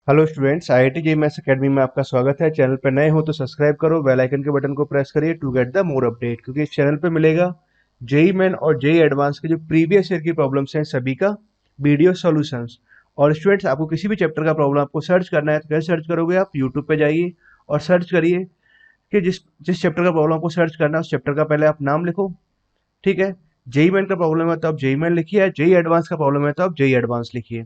Hello students, IIT JEE maths academy में आपका स्वागत है। चैनल पर नए हो तो सब्सक्राइब करो, बेल आइकन के बटन को प्रेस करिए to get the more update, क्योंकि इस चैनल पे मिलेगा जेईई मेन और जेईई एडवांस के जो प्रीवियस ईयर की प्रॉब्लम्स हैं सभी का वीडियो सॉल्यूशंस। और स्टूडेंट्स, आपको किसी भी चैप्टर का प्रॉब्लम आपको सर्च करना है तो कैसे सर्च करोगे? आप यूट्यूब पे जाइए और सर्च करिए कि जिस जिस चैप्टर का प्रॉब्लम आपको सर्च करना है उस चैप्टर का पहले आप नाम लिखो। ठीक है। जेईई मेन का प्रॉब्लम है तो आप जेईई मेन लिखिए, जेईई एडवांस का प्रॉब्लम है तो आप जेईई एडवांस लिखिए।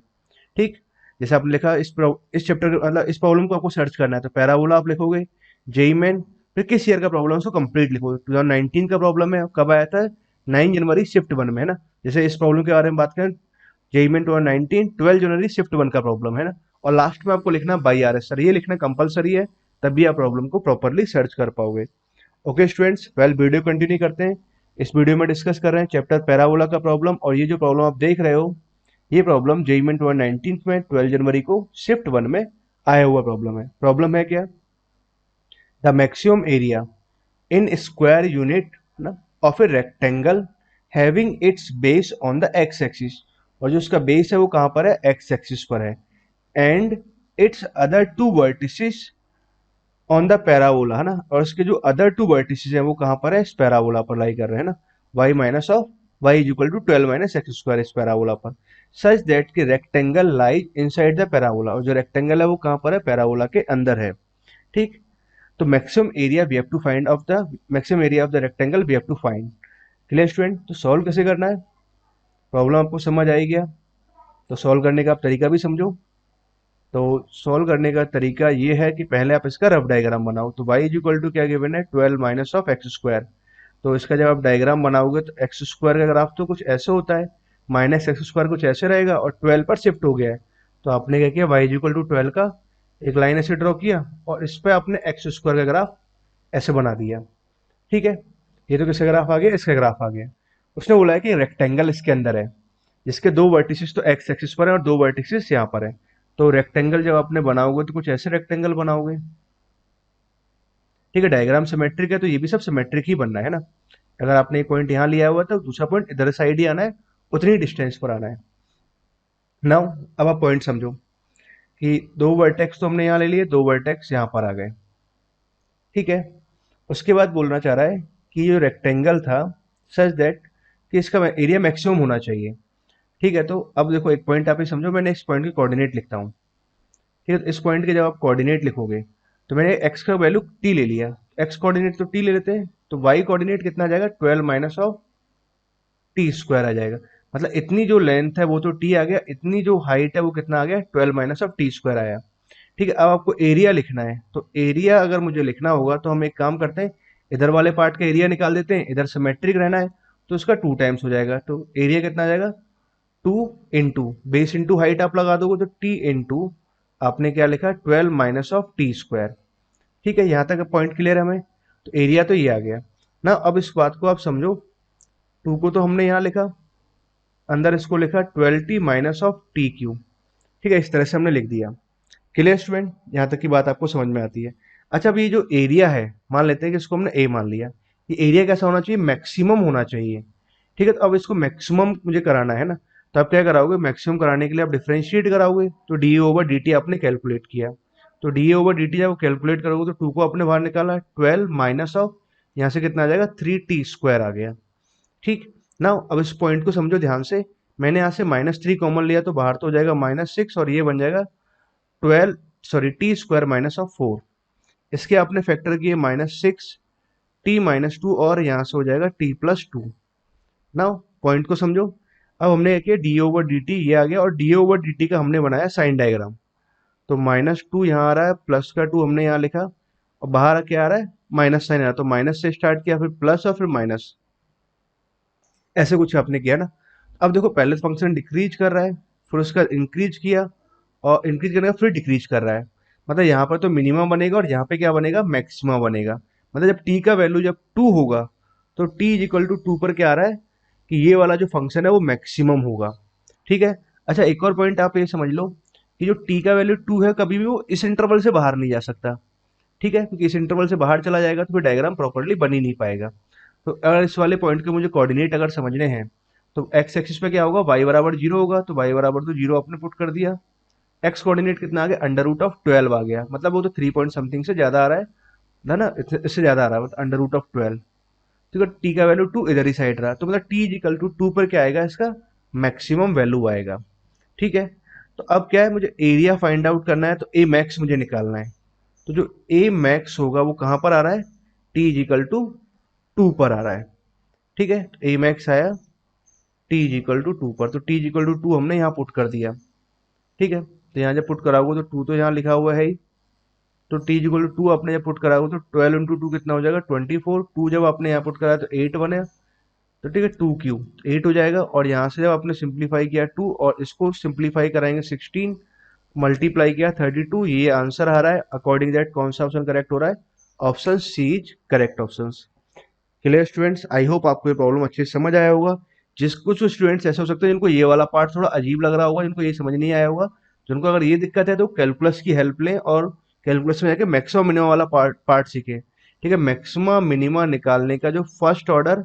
ठीक। जैसे आपने लिखा इस चैप्टर मतलब इस प्रॉब्लम को आपको सर्च करना है तो पैराबोला आप लिखोगे, जेई मेन, फिर किस ईयर का प्रॉब्लम है उसको कंप्लीट लिखोगे। 2019 का प्रॉब्लम है, कब आया था? 9 जनवरी शिफ्ट 1 में, है ना। जैसे इस प्रॉब्लम के बारे में बात करें, जेई मेन 2019 12 जनवरी शिफ्ट 1 का प्रॉब्लम है ना। और लास्ट में आपको लिखना बाई आर एस, सर ये लिखना कंपलसरी है, तभी आप प्रॉब्लम को प्रॉपरली सर्च कर पाओगे। Okay students, well video continue करते हैं। इस वीडियो में डिस्कस कर रहे हैं चैप्टर पैराबोला का प्रॉब्लम, और ये जो प्रॉब्लम आप देख रहे हो ये प्रॉब्लम जेईई में 2019 में 12 जनवरी को शिफ्ट 1 में आया हुआ प्रॉब्लम है। प्रॉब्लम है क्या? The maximum area in square unit ना of a rectangle having its base on the x axis, और जो उसका बेस है वो कहाँ पर है? एक्स एक्सिस पर है। And it's other two vertices on the parabola, है ना, और इसके जो अदर टू वर्टिसेस हैं वो कहाँ पर है? इस पैराबोला पर लाई कर रहे हैं ना। y minus of y is equal to 12 minus x square इस पैराबोला पर, सच दैट कि rectangle lies inside the parabola, और जो रेक्टेंगल है वो कहाँ पर है? पैराबोला के अंदर है। ठीक। तो maximum area we have to find of the maximum area of the rectangle we have to find. Clear student? तो सॉल्व कैसे करना है? प्रॉब्लम आपको समझ आई गया? तो सॉल्व करने का आप तरीका भी समझो। तो सॉल्व करने का तरीका ये है कि पहले आप इसका रफ डायग्राम बनाओ। तो y इज इक्वल टू क्या गिवन है? 12 माइनस ऑफ एक्स स्क्वायर। तो इसका जब आप डायग्राम बनाओगे तो एक्स स्क्वायर का ग्राफ तो कुछ ऐसे होता है, माइनस एक्स स्क्वायर कुछ ऐसे रहेगा, और 12 पर शिफ्ट हो गया है। तो आपने क्या किया? y इज इक्वल टू 12 का एक लाइन ऐसे ड्रॉ किया, और इस पे आपने एक्स स्क्वायर का ग्राफ ऐसे बना दिया। ठीक है। ये तो किसका ग्राफ आ गया? इसका ग्राफ आ गया। उसने बोला है कि रेक्टेंगल इसके अंदर है, जिसके दो वर्टिसेस तो एक्स एक्सिस पर है और दो वर्टिसेस यहाँ पर है। तो रेक्टेंगल जब आपने बनाओगे तो कुछ ऐसे रेक्टेंगल बनाओगे। ठीक है। डायग्राम सिमेट्रिक है तो ये भी सब सिमेट्रिक ही बनना है ना। अगर आपने एक पॉइंट यहाँ लिया हुआ तो दूसरा पॉइंट इधर साइड ही आना है, उतनी डिस्टेंस पर आना है। नाउ अब आप पॉइंट समझो कि दो वर्टेक्स तो हमने यहाँ ले लिए, दो वर्टेक्स यहाँ पर आ गए। ठीक है। उसके बाद बोलना चाह रहा है कि जो रेक्टेंगल था, सच दैट कि इसका एरिया मैक्सिमम होना चाहिए। ठीक है। तो अब देखो, एक पॉइंट आप ही समझो, मैंने इस पॉइंट के कोऑर्डिनेट लिखता हूँ। ठीक है। तो इस पॉइंट के जब आप कोऑर्डिनेट लिखोगे तो मैंने एक्स का वैल्यू टी ले लिया, एक्स कोऑर्डिनेट तो टी ले लेते हैं, तो वाई कोऑर्डिनेट कितना आ जाएगा? 12 माइनस ऑफ टी स्क्वायर आ जाएगा। मतलब इतनी जो लेंथ है वो तो टी आ गया, इतनी जो हाइट है वो कितना आ गया? 12 माइनस ऑफ टी स्क्वायर आया। ठीक है। अब आपको एरिया लिखना है, तो एरिया अगर मुझे लिखना होगा तो हम एक काम करते हैं, इधर वाले पार्ट का एरिया निकाल देते हैं, इधर सिमेट्रिक रहना है तो उसका 2 टाइम्स हो जाएगा। तो एरिया कितना आ जाएगा? 2 इंटू बेस इंटू हाइट आप लगा दोगे तो टी इंटू आपने क्या लिखा? 12 माइनस ऑफ टी स्क्वायर। ठीक है। यहां तक पॉइंट क्लियर है हमें? तो एरिया तो ये आ गया ना। अब इस बात को आप समझो, 2 को तो हमने यहाँ लिखा, अंदर इसको लिखा 12 T minus of T Q. ठीक है। इस तरह से हमने लिख दिया। Clear student? यहाँ तक की बात आपको समझ में आती है? अच्छा, अब ये जो एरिया है, मान लेते हैं कि इसको हमने ए मान लिया। ये एरिया कैसा होना चाहिए? मैक्सिमम होना चाहिए। ठीक है। तो अब इसको मैक्सिमम मुझे कराना है ना, तो आप क्या कराओगे? मैक्सिमम कराने के लिए आप डिफरेंशिएट कराओगे। तो डी ओवर डी टी आपने कैलकुलेट किया, तो डी ओवर डी टी जब कैलकुलेट करोगे तो 2 को आपने बाहर निकाला, 12 माइनस ऑफ यहाँ से कितना आ जाएगा? 3 टी स्क्वायर आ गया। ठीक ना। अब इस पॉइंट को समझो ध्यान से, मैंने यहाँ से -3 कॉमन लिया तो बाहर तो हो जाएगा -6, और ये बन जाएगा 12, sorry T square minus of 4। इसके आपने फैक्टर किए -6 टी माइनस 2, और यहाँ से हो जाएगा टी प्लस 2। ना पॉइंट को समझो। अब हमने क्या किया? डी ओवर डी टी ये आ गया, और डी ओवर डी टी का हमने बनाया साइन डायग्राम। तो -2 यहाँ आ रहा है, प्लस का 2 हमने यहाँ लिखा, और बाहर क्या आ रहा है? माइनस साइन आ रहा है, तो माइनस से स्टार्ट किया, फिर प्लस और फिर माइनस, ऐसे कुछ आपने किया ना। अब देखो, पहले फंक्शन डिक्रीज कर रहा है, फिर उसका इंक्रीज किया, और इंक्रीज करने का फिर डिक्रीज कर रहा है। मतलब यहाँ पर तो मिनिमम बनेगा और यहाँ पे क्या बनेगा? मैक्सिमम बनेगा। मतलब जब टी का वैल्यू जब 2 होगा तो टी इज इक्वल टू 2 पर क्या आ रहा है कि ये वाला जो फंक्शन है वो मैक्सिमम होगा। ठीक है। अच्छा, एक और पॉइंट आप ये समझ लो कि जो टी का वैल्यू 2 है, कभी भी वो इस इंटरवल से बाहर नहीं जा सकता। ठीक है। क्योंकि इस इंटरवल से बाहर चला जाएगा तो फिर डायग्राम प्रॉपरली बन ही नहीं पाएगा। तो अगर इस वाले पॉइंट के मुझे कोऑर्डिनेट अगर समझने हैं तो एक्स एक्सिस पे क्या होगा? वाई बराबर 0 होगा, तो वाई बराबर तो 0 आपने पुट कर दिया। एक्स कोऑर्डिनेट कितना आ गया, अंडर रूट ऑफ 12 आ गया, मतलब वो तो 3 पॉइंट समथिंग से ज्यादा आ रहा है ना, इससे ज्यादा आ रहा है, मतलब अंडर रूट ऑफ 12। ठीक है, टी का वैल्यू 2 इधर ही साइड रहा, तो मतलब टी इज इक्वल टू 2 पर क्या आएगा, इसका मैक्सिमम वैल्यू आएगा। ठीक है, तो अब क्या है, मुझे एरिया फाइंड आउट करना है, तो ए मैक्स मुझे निकालना है। तो जो ए मैक्स होगा वो कहां पर आ रहा है, टी इज इक्वल टू 2 पर आ रहा है। ठीक है, ए मैक्स आया टी इज इक्वल टू 2 पर, तो टी इज इक्वल टू 2 हमने यहाँ पुट कर दिया। ठीक है, तो यहाँ जब पुट कराओगे तो 2 तो यहाँ लिखा हुआ है ही, तो टी इज इक्वल टू 2 आपने जब पुट कराओगे तो 12 इंटू 2 कितना हो जाएगा, 24। 2 जब आपने यहाँ पुट कराया तो 8 बने, तो ठीक है 2 क्यूब 8 हो जाएगा, और यहाँ से जब आपने सिंप्लीफाई किया 2 और इसको सिंप्लीफाई कराएंगे 16, मल्टीप्लाई किया 32, ये आंसर आ रहा है। अकॉर्डिंग दैट कौन सा ऑप्शन करेक्ट हो रहा है, option C is correct option. Clear students, I hope आपको ये प्रॉब्लम अच्छे से समझ आया होगा। जिस कुछ स्टूडेंट्स ऐसे हो सकते हैं जिनको ये वाला पार्ट थोड़ा अजीब लग रहा होगा, जिनको ये समझ नहीं आया होगा, जिनको अगर ये दिक्कत है तो कैलकुलस की हेल्प लें और कैलकुलस में जाके मैक्सिमम मिनिमम वाला पार्ट सीखें। ठीक है, मैक्सिमम मिनिमा निकालने का जो फर्स्ट ऑर्डर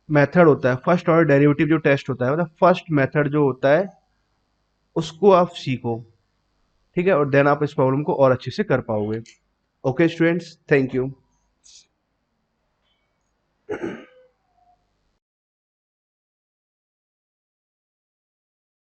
मेथड होता है, फर्स्ट ऑर्डर डेरिवेटिव जो टेस्ट होता है, मतलब फर्स्ट मेथड जो होता है उसको आप सीखो। ठीक है, और देन आप इस प्रॉब्लम को और अच्छे से कर पाओगे। Okay students, thank you.